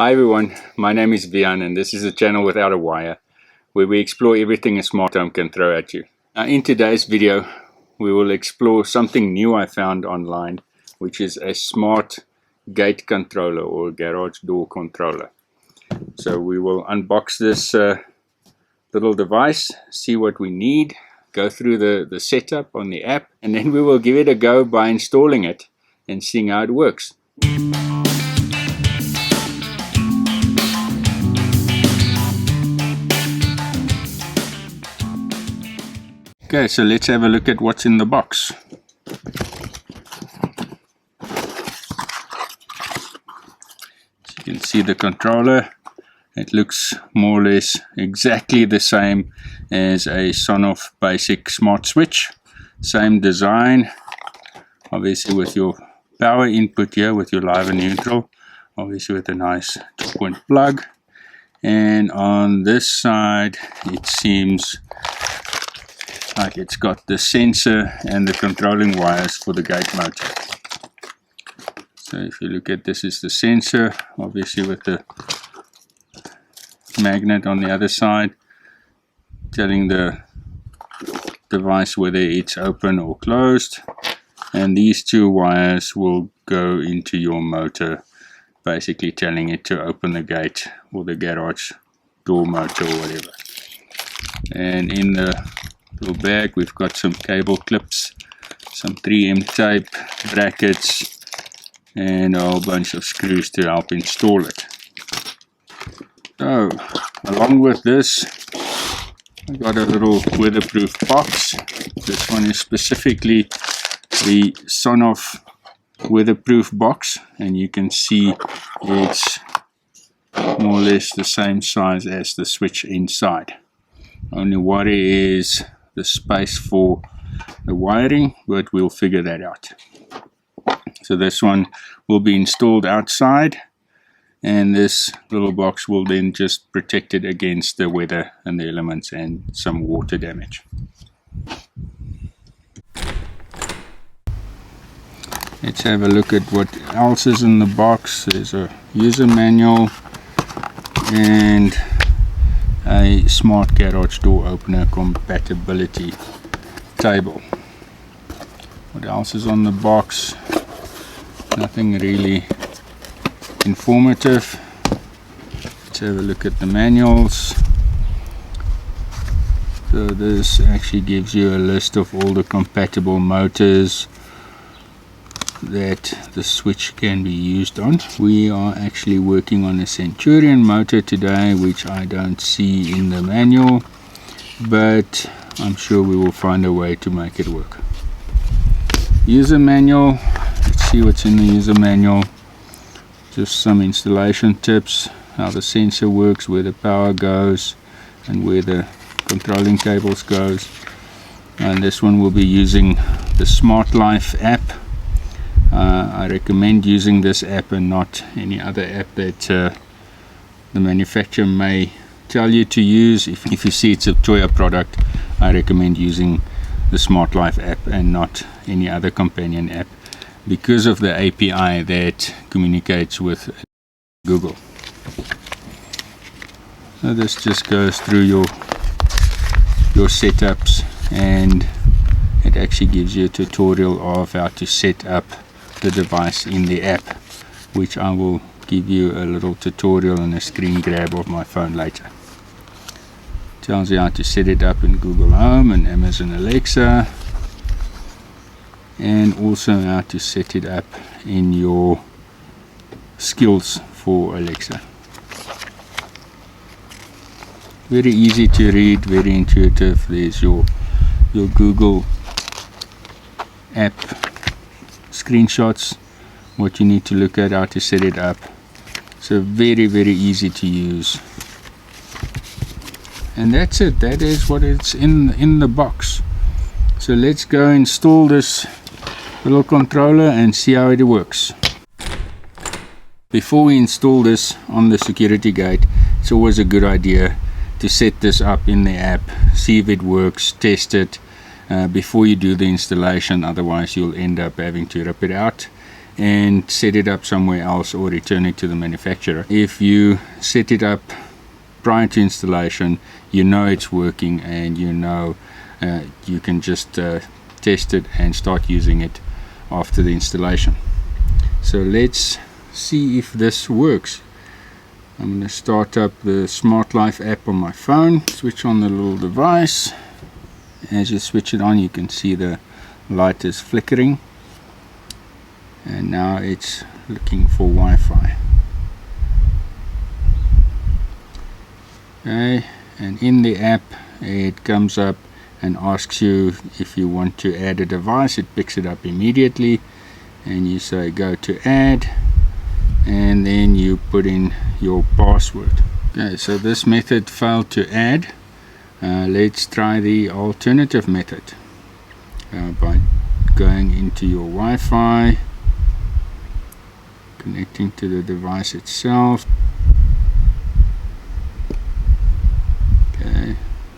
Hi everyone, my name is Vian and this is a channel without a wire where we explore everything a smart home can throw at you. Now in today's video we will explore something new I found online, which is a smart gate controller or garage door controller. So we will unbox this little device, see what we need, go through the setup on the app, and then we will give it a go by installing it and seeing how it works. Okay, so let's have a look at what's in the box. So you can see the controller. It looks more or less exactly the same as a Sonoff basic smart switch. Same design, obviously with your power input here with your live and neutral, obviously with a nice 2-point plug. And on this side it seems like it's got the sensor and the controlling wires for the gate motor. So if you look at this, is the sensor, obviously with the magnet on the other side telling the device whether it's open or closed, and these two wires will go into your motor, basically telling it to open the gate or the garage door motor or whatever. And in the little bag we've got some cable clips, some 3M tape, brackets, and a whole bunch of screws to help install it. So along with this I got a little weatherproof box. This one is specifically the Sonoff weatherproof box, and you can see it's more or less the same size as the switch inside. Only worry is the space for the wiring, but we'll figure that out. So this one will be installed outside, and this little box will then just protect it against the weather and the elements and some water damage. Let's have a look at what else is in the box. There's a user manual and a smart garage door opener compatibility table. What else is on the box? Nothing really informative. Let's have a look at the manuals. So this actually gives you a list of all the compatible motors that the switch can be used on. We are actually working on a Centurion motor today, which I don't see in the manual, but I'm sure we will find a way to make it work. User manual. Let's see what's in the user manual. Just some installation tips, how the sensor works, where the power goes and where the controlling cables goes. And this one will be using the Smart Life app. I recommend using this app and not any other app that the manufacturer may tell you to use. If you see it's a Tuya product, I recommend using the Smart Life app and not any other companion app, because of the API that communicates with Google. So this just goes through your setups, and it actually gives you a tutorial of how to set up the device in the app, which I will give you a little tutorial and a screen grab of my phone later. Tells you how to set it up in Google Home and Amazon Alexa, and also how to set it up in your skills for Alexa. Very easy to read, very intuitive. There's your Google app screenshots, what you need to look at, how to set it up. So very easy to use, and that's it. That is what it's in the box. So let's go install this little controller and see how it works. Before we install this on the security gate, it's always a good idea to set this up in the app, see if it works, test it before you do the installation. Otherwise you'll end up having to rip it out and set it up somewhere else or return it to the manufacturer. If you set it up prior to installation, you know it's working, and you know you can just test it and start using it after the installation. So let's see if this works. I'm going to start up the Smart Life app on my phone, switch on the little device. As you switch it on, you can see the light is flickering, and now it's looking for Wi-Fi. Okay, and in the app it comes up and asks you if you want to add a device. It picks it up immediately, and you say go to add, and then you put in your password. Okay, so this method failed to add. Let's try the alternative method by going into your Wi-Fi, connecting to the device itself. Okay,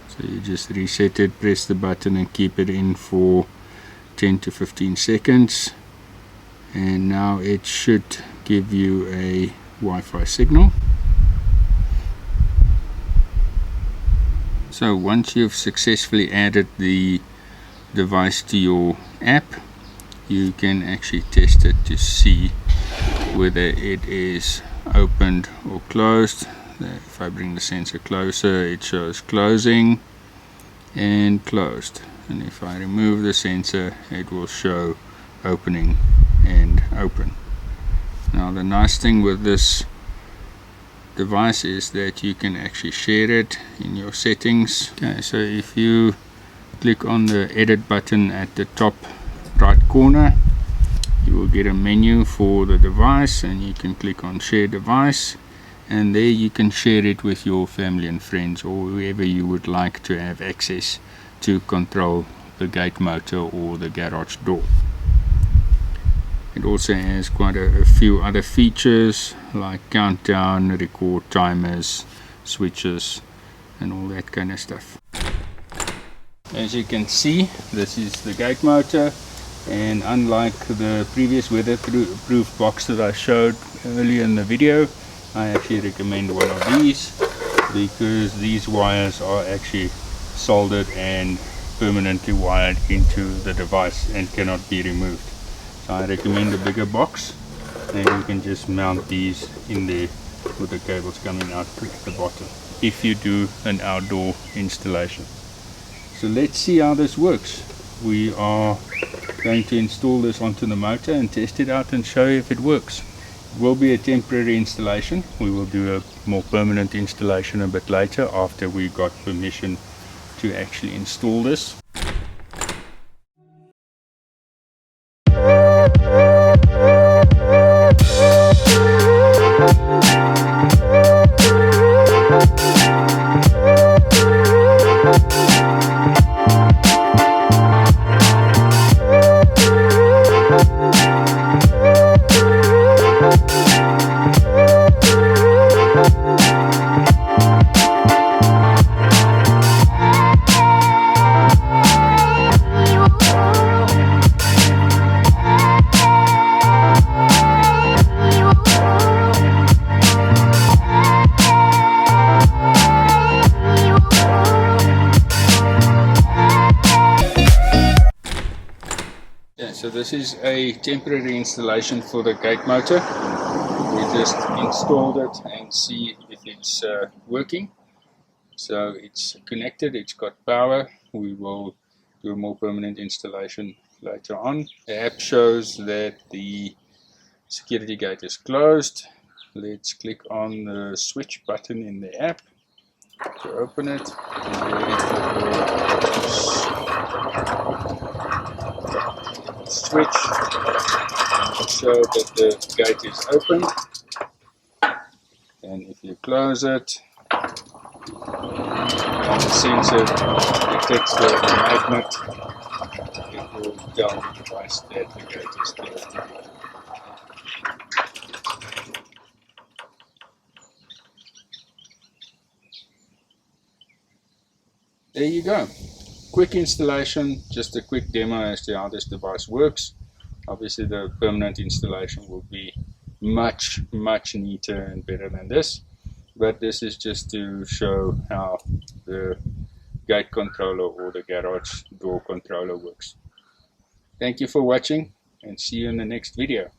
so you just reset it, press the button and keep it in for 10 to 15 seconds, and now it should give you a Wi-Fi signal. So once you've successfully added the device to your app, you can actually test it to see whether it is opened or closed. If I bring the sensor closer, it shows closing and closed, and if I remove the sensor, it will show opening and open. Now the nice thing with this device is that you can actually share it in your settings. Okay, so if you click on the edit button at the top right corner, you will get a menu for the device, and you can click on share device, and there you can share it with your family and friends, or whoever you would like to have access to control the gate motor or the garage door. It also has quite a few other features like countdown, record timers, switches, and all that kind of stuff. As you can see, this is the gate motor, and unlike the previous weatherproof box that I showed earlier in the video, I actually recommend one of these because these wires are actually soldered and permanently wired into the device and cannot be removed. So I recommend a bigger box, and you can just mount these in there with the cables coming out at the bottom if you do an outdoor installation. So let's see how this works. We are going to install this onto the motor and test it out and show you if it works. It will be a temporary installation. We will do a more permanent installation a bit later after we got permission to actually install this. So this is a temporary installation for the gate motor. We just installed it and see if it's working. So it's connected, it's got power. We will do a more permanent installation later on. The app shows that the security gate is closed. Let's click on the switch button in the app to open it. Switch to show that the gate is open, and if you close it, and the sensor detects the magnet, it will tell the device that the gate is closed. There you go. Quick installation, just a quick demo as to how this device works. Obviously the permanent installation will be much neater and better than this, but this is just to show how the gate controller or the garage door controller works. Thank you for watching, and see you in the next video.